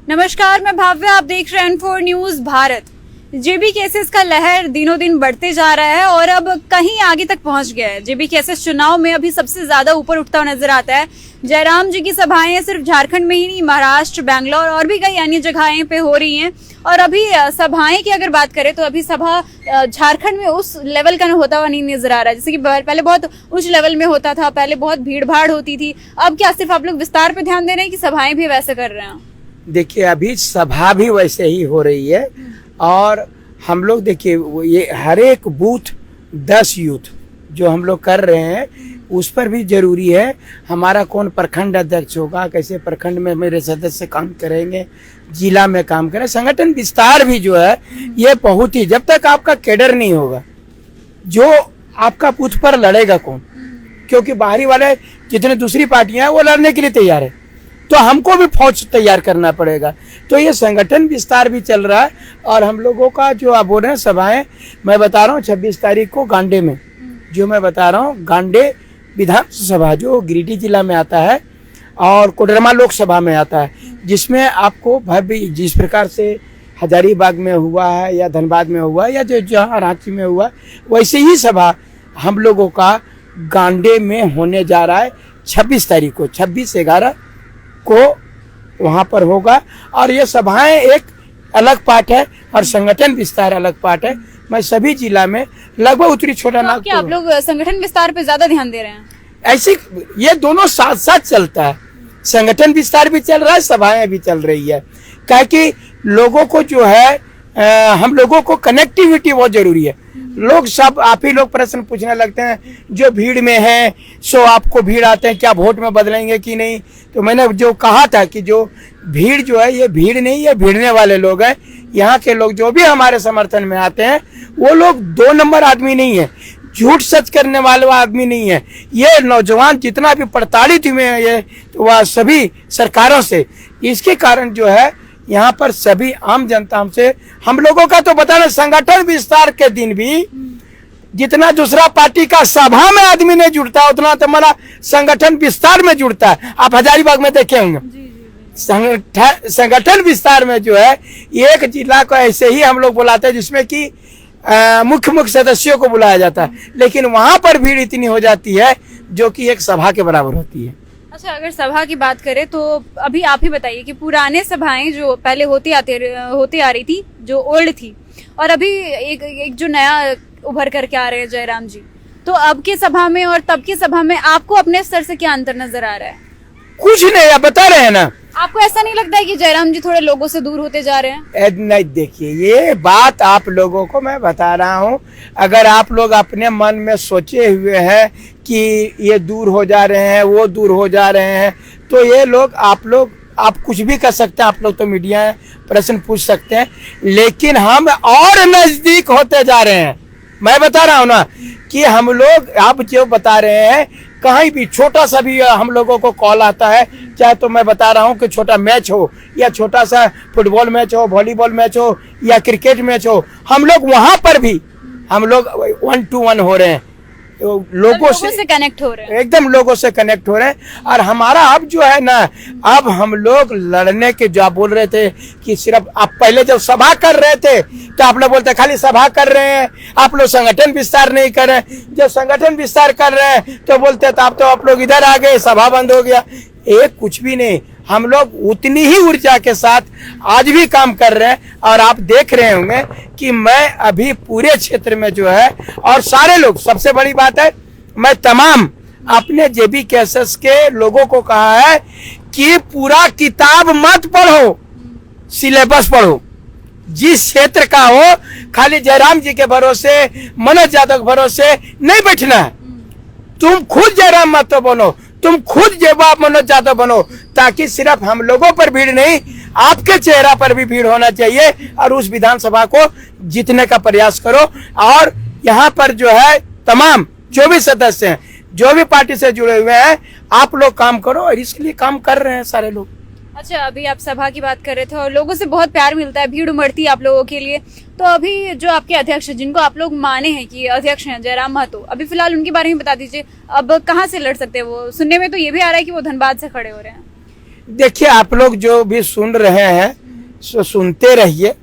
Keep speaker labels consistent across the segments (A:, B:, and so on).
A: नमस्कार, मैं भाव्या, आप देख रहे हैं N4 न्यूज भारत। जेबी केसेस का लहर दिनों दिन बढ़ते जा रहा है और अब कहीं आगे तक पहुंच गया है। जेबी केसेस चुनाव में अभी सबसे ज्यादा ऊपर उठता हुआ नजर आता है। जयराम जी की सभाएं सिर्फ झारखंड में ही नहीं, महाराष्ट्र, बैंगलोर और भी कई अन्य जगहें पे हो रही हैं। और अभी सभाएं की अगर बात करें तो अभी सभा झारखंड में उस लेवल का होता हुआ नहीं नजर आ रहा है, जैसे कि पहले बहुत उच्च लेवल में होता था, पहले बहुत भीड़ भाड़ होती थी। अब क्या सिर्फ आप लोग विस्तार पे ध्यान दे रहे हैं कि सभाएं भी वैसे कर रहे हैं?
B: देखिए, अभी सभा भी वैसे ही हो रही है और हम लोग देखिए ये हर एक बूथ 10 यूथ जो हम लोग कर रहे हैं उस पर भी जरूरी है हमारा कौन प्रखंड अध्यक्ष होगा, कैसे प्रखंड में मेरे सदस्य काम करेंगे, जिला में काम करें। संगठन विस्तार भी जो है ये बहुत ही, जब तक आपका कैडर नहीं होगा जो आपका बूथ पर लड़ेगा कौन, क्योंकि बाहरी वाले जितने दूसरी पार्टियां हैं वो लड़ने के लिए तैयार है, तो हमको भी फौज तैयार करना पड़ेगा। तो ये संगठन विस्तार भी चल रहा है और हम लोगों का जो आप बोल रहे हैं सभाएं, मैं बता रहा हूँ 26 तारीख को गांडे में, जो मैं बता रहा हूँ गांडे विधानसभा जो गिरिडीह जिला में आता है और कोडरमा लोकसभा में आता है, जिसमें आपको भव्य जिस प्रकार से हजारीबाग में हुआ है या धनबाद में हुआ है या जो जहाँ रांची में हुआ, वैसे ही सभा हम लोगों का गांडे में होने जा रहा है 26 तारीख को, 26/11 को वहां पर होगा। और ये सभाएं एक अलग पार्ट है और संगठन विस्तार अलग पार्ट है। मैं सभी जिला में लगभग उत्तरी छोटा नागपुर,
A: आप लोग संगठन विस्तार पे ज्यादा ध्यान दे रहे हैं?
B: ऐसी ये दोनों साथ साथ चलता है, संगठन विस्तार भी चल रहा है, सभाएं भी चल रही है, क्योंकि लोगों को जो है हम लोगों को कनेक्टिविटी बहुत जरूरी है। लोग सब आप ही लोग प्रश्न पूछने लगते हैं, जो भीड़ में है सो आपको भीड़ आते हैं, क्या वोट में बदलेंगे कि नहीं। तो मैंने जो कहा था कि जो भीड़ जो है ये भीड़ नहीं, ये भिड़ने वाले लोग हैं। यहाँ के लोग जो भी हमारे समर्थन में आते हैं वो लोग 2 नंबर आदमी नहीं है, झूठ सच करने वाले आदमी नहीं है। ये नौजवान जितना भी प्रताड़ित हुए हैं ये तो वह सभी सरकारों से, इसके कारण जो है यहाँ पर सभी आम जनता हमसे, हम लोगों का तो बताना संगठन विस्तार के दिन भी जितना दूसरा पार्टी का सभा में आदमी नहीं जुड़ता उतना तो हमारा संगठन विस्तार में जुड़ता है। आप हजारीबाग में देखे होंगे संगठन विस्तार में जो है एक जिला को ऐसे ही हम लोग बुलाते हैं जिसमें कि मुख्य सदस्यों को बुलाया जाता है, लेकिन वहां पर भीड़ इतनी हो जाती है जो कि एक सभा के बराबर होती है।
A: अच्छा, अगर सभा की बात करें तो अभी आप ही बताइए कि पुराने सभाएं जो पहले होती आ रही थी, जो ओल्ड थी, और अभी एक जो नया उभर करके आ रहे हैं जयराम जी, तो अब की सभा में और तब की सभा में आपको अपने स्तर से क्या अंतर नजर आ रहा है?
B: कुछ नहीं, आप बता रहे हैं ना।
A: आपको ऐसा नहीं लगता है कि जयराम जी थोड़े लोगों से दूर होते जा रहे हैं?
B: नहीं, देखिए ये बात आप लोगों को मैं बता रहा हूँ, अगर आप लोग अपने मन में सोचे हुए हैं कि ये दूर हो जा रहे हैं, वो दूर हो जा रहे हैं, तो ये लोग आप कुछ भी कर सकते हैं। आप लोग तो मीडिया है, प्रश्न पूछ सकते हैं, लेकिन हम और नजदीक होते जा रहे हैं। मैं बता रहा हूँ ना कि हम लोग, आप जो बता रहे हैं, कहीं भी छोटा सा भी हम लोगों को कॉल आता है, चाहे तो मैं बता रहा हूँ कि छोटा मैच हो या छोटा सा फुटबॉल मैच हो, वॉलीबॉल मैच हो या क्रिकेट मैच हो, हम लोग वहां पर भी हम लोग 1-to-1 हो रहे हैं, तो लोगों से
A: कनेक्ट हो रहे हैं,
B: एकदम लोगों से कनेक्ट हो रहे हैं। और हमारा अब जो है ना, अब हम लोग लड़ने के, जो आप बोल रहे थे कि सिर्फ आप पहले जब सभा कर रहे थे तो आप लोग बोलते खाली सभा कर रहे हैं, आप लोग संगठन विस्तार नहीं कर रहे हैं। जब संगठन विस्तार कर रहे हैं तो बोलते तो आप लोग इधर आ गए, सभा बंद हो गया। एक कुछ भी नहीं, हम लोग उतनी ही ऊर्जा के साथ आज भी काम कर रहे हैं। और आप देख रहे होंगे कि मैं अभी पूरे क्षेत्र में जो है, और सारे लोग, सबसे बड़ी बात है, मैं तमाम अपने जेबी केसेस के लोगों को कहा है कि पूरा किताब मत पढ़ो, सिलेबस पढ़ो। जिस क्षेत्र का हो, खाली जयराम जी के भरोसे, मनोज यादव के भरोसे नहीं बैठना है। तुम खुद जयराम मत बनो, तुम खुद जवाब मनोज यादव बनो, ताकि सिर्फ हम लोगों पर भीड़ नहीं, आपके चेहरा पर भी भीड़ होना चाहिए और उस विधानसभा को जीतने का प्रयास करो। और यहाँ पर जो है तमाम जो भी सदस्य हैं, जो भी पार्टी से जुड़े हुए हैं, आप लोग काम करो और इसके लिए काम कर रहे हैं सारे लोग।
A: अच्छा, अभी आप सभा की बात कर रहे थे और लोगों से बहुत प्यार मिलता है, भीड़ उमड़ती है आप लोगों के लिए, तो अभी जो आपके अध्यक्ष, जिनको आप लोग माने हैं कि अध्यक्ष हैं जयराम महतो, अभी फिलहाल उनके बारे में बता दीजिए। अब कहाँ से लड़ सकते हैं वो? सुनने में तो ये भी आ रहा है कि वो धनबाद से खड़े हो रहे हैं।
B: देखिए, आप लोग जो भी सुन रहे हैं सो सुनते रहिए।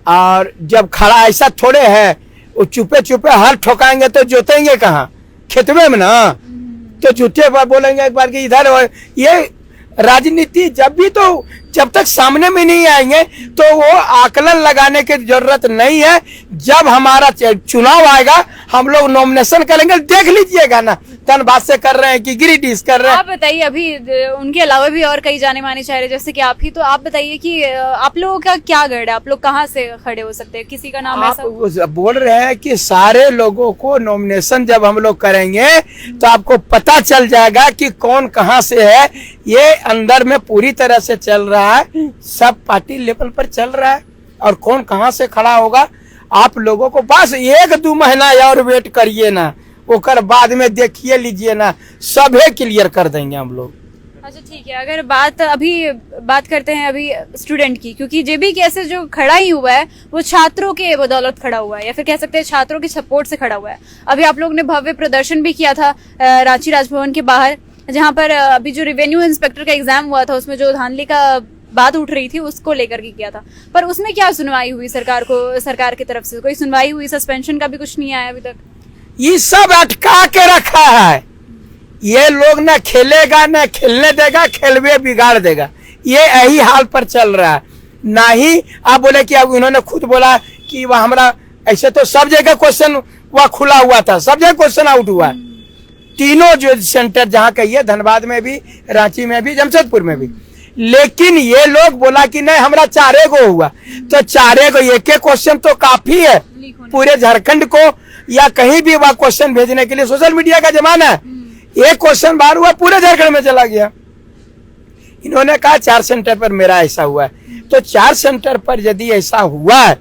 B: और जब खड़ा ऐसा थोड़े है, वो चुपे चुपे हल ठोकाएंगे तो जोतेंगे कहाँ? खेतवे में ना। तो जूते पर बोलेंगे एक बार कि इधर ये राजनीति जब तक सामने में नहीं आएंगे तो वो आकलन लगाने की जरूरत नहीं है। जब हमारा चुनाव आएगा हम लोग नॉमिनेशन करेंगे, देख लीजिएगा ना। धनबाद से कर रहे हैं कि गिरिडीह कर रहे हैं।
A: आप बताइए, अभी उनके अलावा भी और कई जाने माने चेहरे जैसे कि आप ही, तो आप बताइए कि आप लोगों का क्या गढ़ है? आप लोग कहाँ से खड़े हो सकते हैं? किसी का नाम
B: आप
A: ऐसा
B: बोल रहे हैं कि सारे लोगों को नॉमिनेशन जब हम लोग करेंगे तो आपको पता चल जाएगा कि कौन कहाँ से है। ये अंदर में पूरी तरह से चल रहा है, सब पार्टी लेवल पर चल रहा है। और कौन कहाँ से खड़ा होगा आप लोगों को बस 1-2 महीना और वेट करिए ना, ओकर बाद में देखिए लीजिए ना, सभी क्लियर कर देंगे हम लोग।
A: अच्छा ठीक है, अगर बात करते हैं अभी स्टूडेंट की, क्योंकि जेबी कैसे जो खड़ा ही हुआ है वो छात्रों के बदौलत खड़ा हुआ है, या फिर कह सकते हैं छात्रों के सपोर्ट से खड़ा हुआ है। अभी आप लोग ने भव्य प्रदर्शन भी किया था रांची राजभवन के बाहर, जहां पर अभी जो रेवेन्यू इंस्पेक्टर का एग्जाम हुआ था उसमें जो धांधली का बात उठ रही थी उसको लेकर के किया था। पर उसमें क्या सुनवाई हुई सरकार की तरफ से? कोई सुनवाई हुई? सस्पेंशन का भी कुछ नहीं आया अभी तक।
B: ये सब अटका के रखा है। ये लोग ना खेलेगा ना खेलने देगा, खेलवे बिगाड़ देगा। ये यही हाल पर चल रहा है। ना ही आप बोले कि अब उन्होंने खुद बोला कि वह हमारा ऐसे तो सब जगह क्वेश्चन वह खुला हुआ था, सब जगह क्वेश्चन आउट हुआ है। तीनों जो सेंटर जहाँ कहिए, धनबाद में भी, रांची में भी, जमशेदपुर में भी। लेकिन ये लोग बोला कि नहीं हमारा 4 गो हुआ, तो 4 गो एक क्वेश्चन तो काफी है पूरे झारखंड को या कहीं भी वह क्वेश्चन भेजने के लिए। सोशल मीडिया का जमाना है, एक क्वेश्चन बाहर हुआ पूरे झारखंड में चला गया। इन्होंने कहा 4 सेंटर पर मेरा ऐसा हुआ है, तो 4 सेंटर पर यदि ऐसा हुआ है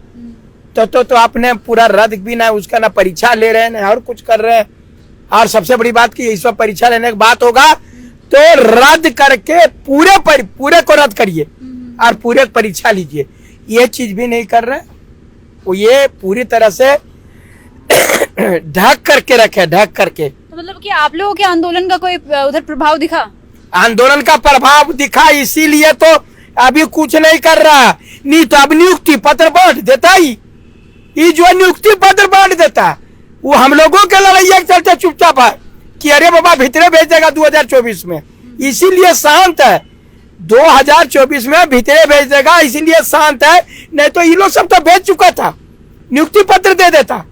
B: तो आपने पूरा रद्द भी ना, उसका ना परीक्षा ले रहे हैं ना और कुछ कर रहे हैं। और सबसे बड़ी बात की इस परीक्षा लेने की बात होगा तो रद्द करके पूरे को रद्द करिए और पूरे परीक्षा लीजिए। ये चीज भी नहीं कर रहे, वो ये पूरी तरह से ढक करके रखे, ढक करके।
A: तो मतलब कि आप लोगों के आंदोलन का कोई उधर प्रभाव दिखा?
B: आंदोलन का प्रभाव दिखा, इसीलिए तो अभी कुछ नहीं कर रहा। नहीं तो अब नियुक्ति पत्र बांट देता ही। ये जो नियुक्ति पत्र बांट देता वो हम लोगों के लड़ाई के चलते चुपचाप है कि अरे बाबा भीतरे भेज देगा 2024 में, इसीलिए शांत है। 2024 में भीतरे भेज देगा इसीलिए शांत है, नहीं तो ये लोग सब तो भेज चुका था, नियुक्ति पत्र दे देता।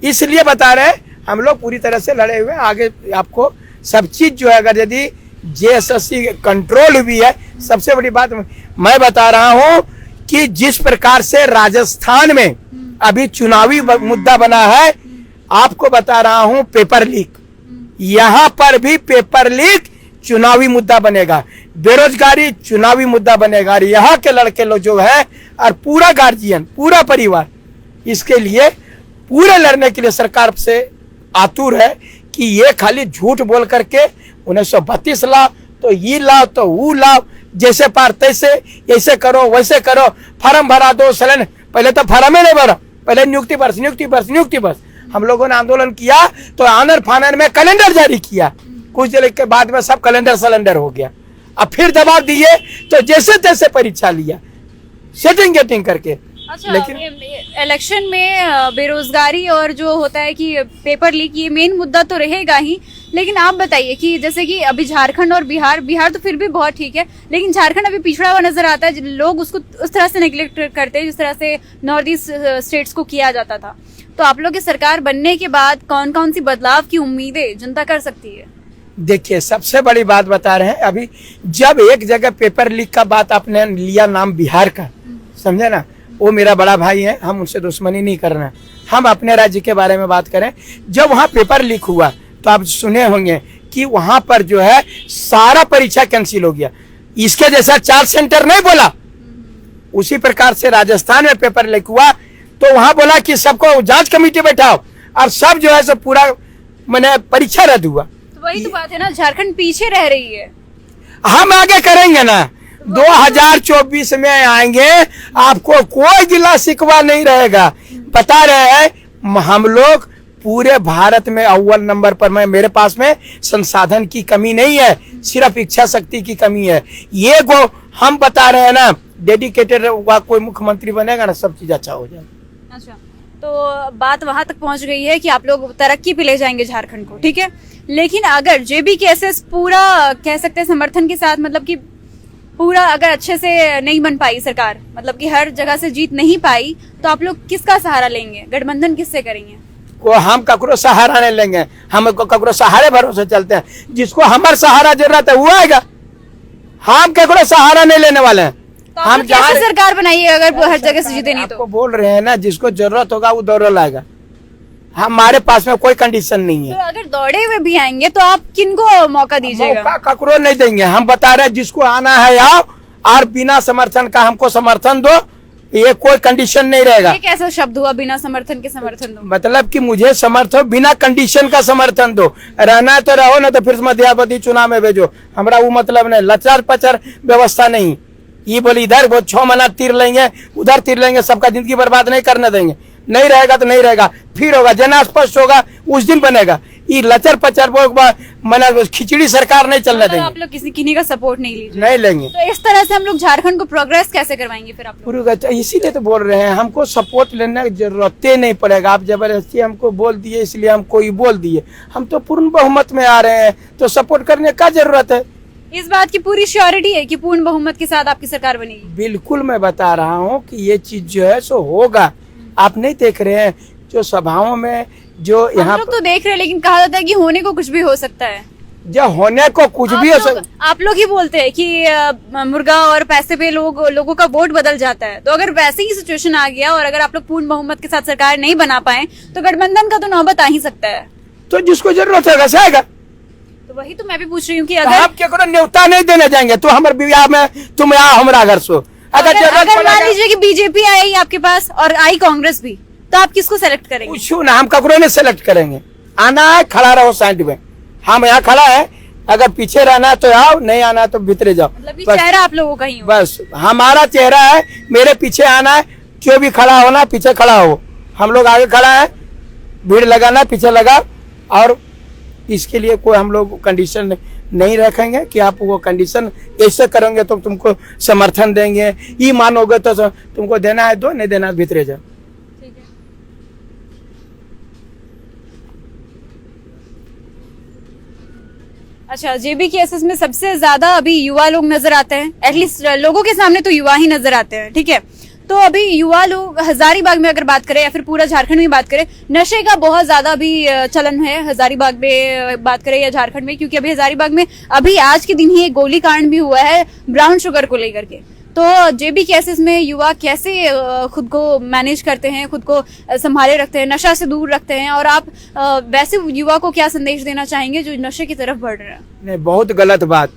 B: इसलिए बता रहे हम लोग पूरी तरह से लड़े हुए। आगे आपको सब चीज जो है, अगर यदि JSSC कंट्रोल हुई है, सबसे बड़ी बात मैं बता रहा हूं कि जिस प्रकार से राजस्थान में अभी चुनावी मुद्दा बना है, आपको बता रहा हूं पेपर लीक, यहां पर भी पेपर लीक चुनावी मुद्दा बनेगा, बेरोजगारी चुनावी मुद्दा बनेगा। और यहाँ के लड़के लोग जो है और पूरा गार्जियन, पूरा परिवार इसके लिए पूरे लड़ने के लिए सरकार से आतुर है कि ये खाली झूठ बोल करके 1932 लाओ तो ये लाओ तो वो लाओ, जैसे पार तैसे, ऐसे करो वैसे करो, फार्म भरा दो सलन। पहले तो फार्म ही नहीं भरा, पहले नियुक्ति बर्स। हम लोगों ने आंदोलन किया तो आनर फानर में कैलेंडर जारी किया, कुछ देर के बाद में सब कैलेंडर सलेंडर हो गया। अब फिर दबाव दिए तो जैसे तैसे परीक्षा लिया सेटिंग गेटिंग करके।
A: अच्छा, लेकिन इलेक्शन में बेरोजगारी और जो होता है कि पेपर लीक, ये मेन मुद्दा तो रहेगा ही। लेकिन आप बताइए कि जैसे कि अभी झारखंड और बिहार तो फिर भी बहुत ठीक है, लेकिन झारखंड अभी पिछड़ा हुआ नजर आता है। लोग उसको उस तरह से नेग्लेक्ट करते हैं जिस तरह से नॉर्थ ईस्ट स्टेट्स को किया जाता था। तो आप लोग की सरकार बनने के बाद कौन कौन सी बदलाव की उम्मीदें जनता कर सकती है?
B: देखिए, सबसे बड़ी बात बता रहे हैं, अभी जब एक जगह पेपर लीक का बात आपने लिया नाम बिहार का, समझे ना, वो मेरा बड़ा भाई है, हम उनसे दुश्मनी नहीं कर रहे हैं, हम अपने राज्य के बारे में बात करें। जब वहाँ पेपर लीक हुआ तो आप सुने होंगे कि वहां पर जो है सारा परीक्षा कैंसिल हो गया। इसके जैसा 4 सेंटर नहीं बोला, उसी प्रकार से राजस्थान में पेपर लीक हुआ तो वहां बोला कि सबको जांच कमेटी बैठाओ और सब जो है सब पूरा मैंने परीक्षा रद्द हुआ।
A: तो वही तो बात है ना, झारखंड पीछे रह रही है।
B: हम आगे करेंगे ना, 2024 में आएंगे, आपको कोई गिला शिकवा नहीं रहेगा। बता रहे हैं हम लोग पूरे भारत में अव्वल नंबर पर मैं, मेरे पास में संसाधन की कमी नहीं है, सिर्फ इच्छा शक्ति की कमी है। ये हम बता रहे हैं ना, डेडिकेटेड हुआ कोई मुख्यमंत्री बनेगा ना, सब चीज अच्छा हो जाएगा।
A: अच्छा, तो बात वहां तक पहुंच गई है कि आप लोग तरक्की पे ले जाएंगे झारखंड को, ठीक है। लेकिन अगर जेबी केसेस पूरा कह सकते हैं समर्थन के साथ, मतलब कि पूरा अगर अच्छे से नहीं बन पाई सरकार, मतलब कि हर जगह से जीत नहीं पाई, तो आप लोग किसका सहारा लेंगे? गठबंधन किससे करेंगे?
B: वो हम ककरो सहारा नहीं लेंगे, हम ककरो सहारे भरोसे चलते हैं। जिसको हमारा सहारा जरूरत है वो आएगा, हम ककरो सहारा नहीं लेने वाले हैं।
A: तो आप लोग कैसे सरकार बनाइए अगर हर जगह से जीते नहीं तो?
B: आपको बोल रहे हैं ना, जिसको जरूरत होगा वो दौड़ लाएगा। हमारे पास में कोई कंडीशन नहीं है।
A: तो अगर दौड़े हुए भी आएंगे तो आप किनको मौका दीजिएगा?
B: मौका ककरो नहीं देंगे। हम बता रहे हैं जिसको आना है आओ, और बिना समर्थन का हमको समर्थन दो, ये कोई कंडीशन नहीं रहेगा।
A: ये कैसा शब्द हुआ, बिना समर्थन के समर्थन दो?
B: मतलब कि मुझे समर्थन बिना कंडीशन का समर्थन दो। रहना है तो रहो, ना तो फिर मध्यावधि चुनाव में भेजो, हमारा वो मतलब नहीं। लचार पचार व्यवस्था नहीं। ये बोले इधर बहुत 6 महीना तीर लेंगे, उधर तीर लेंगे, सबका जिंदगी बर्बाद नहीं करने देंगे। नहीं रहेगा तो नहीं रहेगा, फिर होगा, जना स्पष्ट होगा उस दिन बनेगा। ये लचर पचर मना खिचड़ी सरकार नहीं चलने देंगे।
A: आप लोग किसी का सपोर्ट नहीं लीजिए?
B: नहीं लेंगे।
A: तो इस तरह से हम लोग झारखंड को प्रोग्रेस कैसे करवाएंगे फिर आप लोग?
B: इसीलिए तो बोल रहे हैं, हमको सपोर्ट लेने की जरूरत नहीं पड़ेगा। आप जबरदस्ती हमको बोल दिए इसलिए हमको ही बोल दिए, हम तो पूर्ण बहुमत में आ रहे हैं, तो सपोर्ट करने का जरूरत है।
A: इस बात की पूरी श्योरिटी है कि पूर्ण बहुमत के साथ आपकी सरकार बनेगी?
B: बिल्कुल, मैं बता रहा हूँ कि ये चीज जो है सो होगा। आप नहीं देख रहे हैं जो सभाओं में जो यहाँ
A: लोग तो देख रहे हैं, लेकिन कहा जाता है कि होने को कुछ भी हो सकता है।
B: जब होने को कुछ भी हो सकता,
A: आप लोग ही बोलते हैं कि मुर्गा और पैसे पे लोगों का वोट बदल जाता है। तो अगर वैसे ही सिचुएशन आ गया और अगर आप लोग पूर्ण बहुमत के साथ सरकार नहीं बना पाए तो गठबंधन का तो नौबत आ ही सकता है।
B: तो जिसको जरूरत है आएगा।
A: तो वही तो मैं भी पूछ रही हूँ कि अगर
B: आप क्या न्योता नहीं देने जाएंगे तो हमारे विवाह में तुम यहाँ हमारा घर सो।
A: अगर मान लीजिए कि बीजेपी आई आपके पास और आई कांग्रेस भी, तो आप किसको सेलेक्ट करेंगे?
B: पूछो ना, हम ककरो नहीं सेलेक्ट करेंगे। आना है खड़ा रहो साइड में, हम यहाँ खड़ा है, अगर पीछे रहना है तो आओ, नहीं आना है तो भीतरे जाओ।
A: मतलब चेहरा आप लोगों का ही हो।
B: बस हमारा चेहरा है, मेरे पीछे आना है, जो भी खड़ा होना पीछे खड़ा हो। हम लोग आगे खड़ा है, भीड़ लगाना पीछे लगा, और इसके लिए कोई हम लोग कंडीशन नहीं रखेंगे कि आप वो कंडीशन ऐसे करेंगे तो तुमको समर्थन देंगे, ये मानोगे तो तुमको देना है दो, नहीं देना है भीतरे जाओ।
A: अच्छा, जेबी केसेस में सबसे ज्यादा अभी युवा लोग नजर आते हैं, एटलीस्ट लोगों के सामने तो युवा ही नजर आते हैं, ठीक है। तो अभी युवा लोग हजारीबाग में अगर बात करें या फिर पूरा झारखंड में बात करें, नशे का बहुत ज्यादा अभी चलन है हजारीबाग में बात करें या झारखंड में, क्योंकि अभी हजारीबाग में अभी आज के दिन ही एक गोली कांड भी हुआ है ब्राउन शुगर को लेकर के। तो जेबी केसेस में युवा कैसे खुद को मैनेज करते हैं, खुद को संभाले रखते हैं, नशा से दूर रखते हैं, और आप वैसे युवा को क्या संदेश देना चाहेंगे जो नशे की तरफ बढ़ रहे हैं?
B: नहीं, बहुत गलत बात।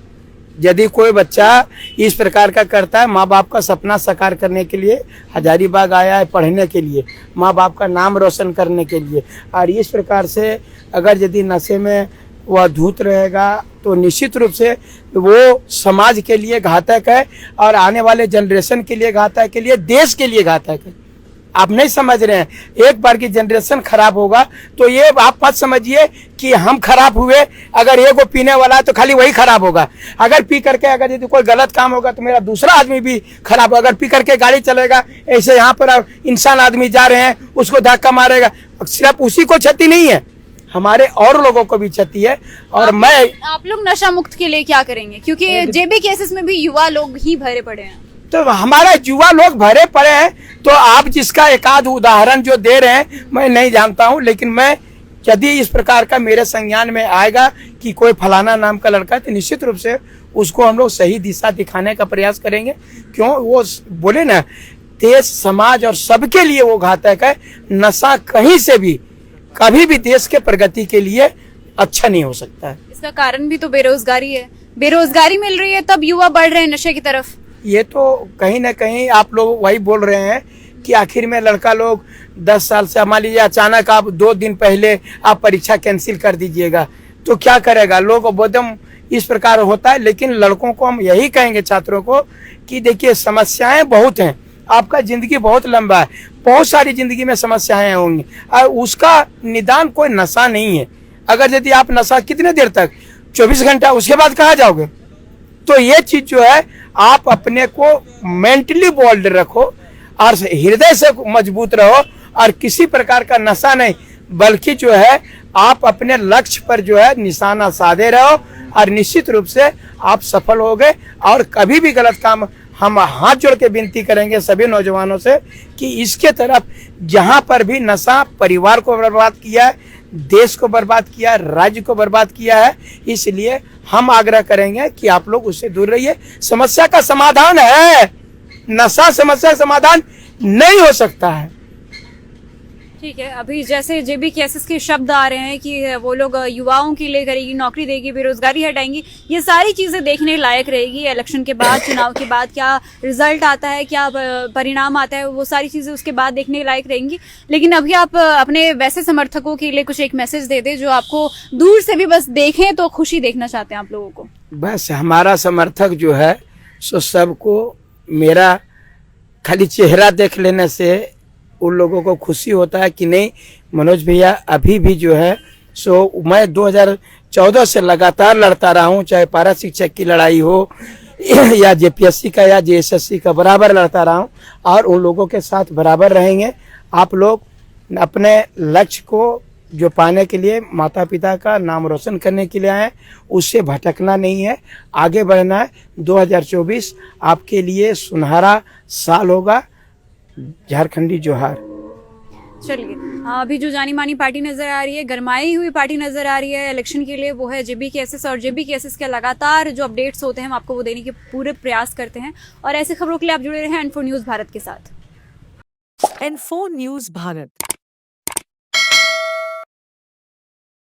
B: यदि कोई बच्चा इस प्रकार का करता है, माँ बाप का सपना साकार करने के लिए हजारीबाग आया है, पढ़ने के लिए, माँ बाप का नाम रोशन करने के लिए, और इस प्रकार से अगर यदि नशे में वह धूत रहेगा तो निश्चित रूप से वो समाज के लिए घातक है, और आने वाले जनरेशन के लिए घातक, के लिए देश के लिए घातक है। आप नहीं समझ रहे हैं, एक बार की जनरेशन खराब होगा तो ये आप मत समझिए कि हम खराब हुए, अगर एक वो पीने वाला है तो खाली वही खराब होगा। अगर पी करके अगर यदि कोई गलत काम होगा तो मेरा दूसरा आदमी भी खराब होगा। अगर पी करके गाड़ी चलेगा, ऐसे यहाँ पर इंसान आदमी जा रहे हैं उसको धक्का मारेगा, सिर्फ उसी को क्षति नहीं है, हमारे और लोगों को भी क्षति है। और
A: आप लोग नशा मुक्त के लिए क्या करेंगे? क्योंकि जेबी केसेस में भी युवा लोग ही भरे पड़े हैं।
B: तो हमारा युवा लोग भरे पड़े हैं, तो आप जिसका एक आध उदाहरण जो दे रहे हैं मैं नहीं जानता हूं, लेकिन मैं यदि इस प्रकार का मेरे संज्ञान में आएगा कि कोई फलाना नाम का लड़का है तो निश्चित रूप से उसको हम लोग सही दिशा दिखाने का प्रयास करेंगे। क्यों? वो बोले ना, देश समाज और सबके लिए वो घातक है। नशा कहीं से भी कभी भी देश के प्रगति के लिए अच्छा नहीं हो सकता है।
A: इसका कारण भी तो बेरोजगारी है, बेरोजगारी मिल रही है तब युवा बढ़ रहे हैं नशे की तरफ।
B: ये तो कहीं ना कहीं आप लोग वही बोल रहे हैं कि आखिर में लड़का लोग 10 साल से, मान लीजिए अचानक आप 2 दिन पहले आप परीक्षा कैंसिल कर दीजिएगा तो क्या करेगा लोग, बोधम इस प्रकार होता है। लेकिन लड़कों को हम यही कहेंगे, छात्रों को, कि देखिए समस्याएं बहुत हैं, आपका जिंदगी बहुत लंबा है, बहुत सारी जिंदगी में समस्याएं होंगी और उसका निदान कोई नशा नहीं है। अगर यदि आप नशा कितने देर तक, 24 घंटा, उसके बाद कहाँ जाओगे? तो ये चीज जो है, आप अपने को मेंटली बोल्ड रखो और हृदय से मजबूत रहो और किसी प्रकार का नशा नहीं, बल्कि जो है आप अपने लक्ष्य पर जो है निशाना साधे रहो और निश्चित रूप से आप सफल होगे। और कभी भी गलत काम, हम हाथ जोड़ के विनती करेंगे सभी नौजवानों से कि इसके तरफ, जहां पर भी नशा परिवार को बर्बाद किया है, देश को बर्बाद किया है, राज्य को बर्बाद किया है, इसलिए हम आग्रह करेंगे कि आप लोग उससे दूर रहिए। समस्या का समाधान है, नशा समस्या का समाधान नहीं हो सकता है।
A: ठीक है, अभी जैसे जेबी केसेस के शब्द आ रहे हैं कि वो लोग युवाओं के लिए करेगी, नौकरी देगी, बेरोजगारी हटाएंगी, ये सारी चीजें देखने लायक रहेगी। इलेक्शन के बाद, चुनाव के बाद क्या रिजल्ट आता है, क्या परिणाम आता है, वो सारी चीजें उसके बाद देखने लायक रहेंगी। लेकिन अभी आप अपने वैसे समर्थकों के लिए कुछ एक मैसेज दे दे जो आपको दूर से भी बस देखें तो खुशी देखना चाहते हैं आप लोगों को।
B: बस हमारा समर्थक जो है सो सबको मेरा खाली चेहरा देख लेने से उन लोगों को खुशी होता है कि नहीं, मनोज भैया अभी भी जो है सो मैं 2014 से लगातार लड़ता रहा हूँ, चाहे पारा शिक्षक की लड़ाई हो या जेपीएससी का या जेएसएससी का, बराबर लड़ता रहा हूँ और उन लोगों के साथ बराबर रहेंगे। आप लोग अपने लक्ष्य को जो पाने के लिए, माता पिता का नाम रोशन करने के लिए आए, उससे भटकना नहीं है, आगे बढ़ना है। 2024 आपके लिए सुनहरा साल होगा। झारखंडी जोहार।
A: चलिए, अभी जो जानी मानी पार्टी नजर आ रही है, गरमाई हुई पार्टी नजर आ रही है इलेक्शन के लिए, वो है जेबी केसेस। और जेबी केसेस के लगातार जो अपडेट्स होते हैं हम आपको वो देने के पूरे प्रयास करते हैं। और ऐसे खबरों के लिए आप जुड़े रहे N4 न्यूज़ भारत के साथ।
C: N4 news Bharat.